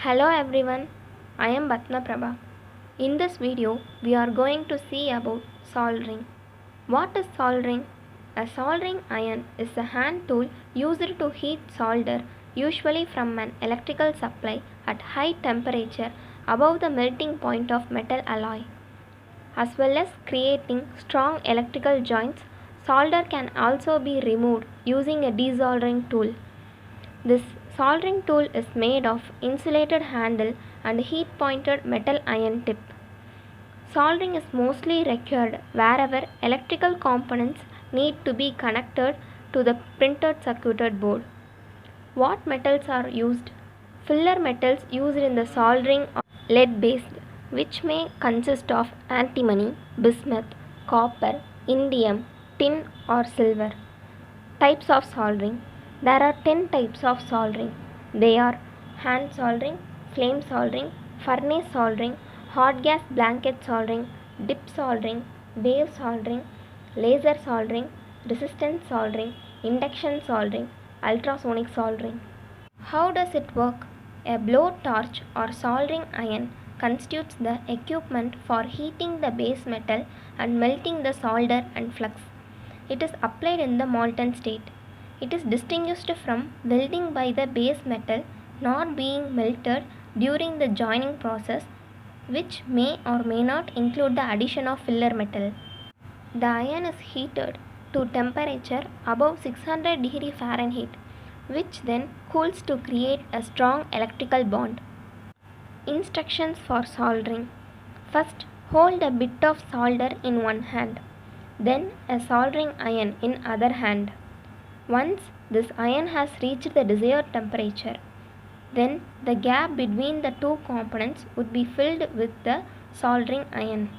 Hello everyone, I am Batna Prabha. In this video, we are going to see about soldering. What is soldering? A soldering iron is a hand tool used to heat solder, usually from an electrical supply at high temperature above the melting point of metal alloy. As well as creating strong electrical joints, solder can also be removed using a desoldering tool. This soldering tool is made of insulated handle and heat-pointed metal iron tip. Soldering is mostly required wherever electrical components need to be connected to the printed circuit board. What metals are used? Filler metals used in the soldering are lead-based, which may consist of antimony, bismuth, copper, indium, tin or silver. Types of soldering. There are 10 types of soldering. They are hand soldering, flame soldering, furnace soldering, hot gas blanket soldering, dip soldering, wave soldering, laser soldering, resistance soldering, induction soldering, ultrasonic soldering. How does it work? A blowtorch or soldering iron constitutes the equipment for heating the base metal and melting the solder and flux. It is applied in the molten state. It is distinguished from welding by the base metal not being melted during the joining process, which may or may not include the addition of filler metal. The iron is heated to temperature above 600 degree Fahrenheit, which then cools to create a strong electrical bond. Instructions for soldering. First, hold a bit of solder in one hand, then a soldering iron in other hand. Once this iron has reached the desired temperature, then the gap between the two components would be filled with the soldering iron.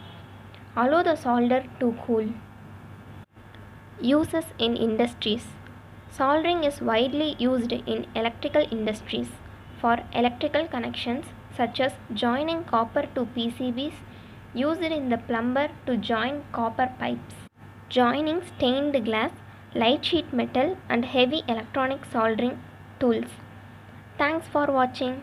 Allow the solder to cool. Uses in industries. Soldering is widely used in electrical industries for electrical connections such as joining copper to PCBs, used in the plumber to join copper pipes, joining stained glass, light sheet metal and heavy electronic soldering tools. Thanks for watching.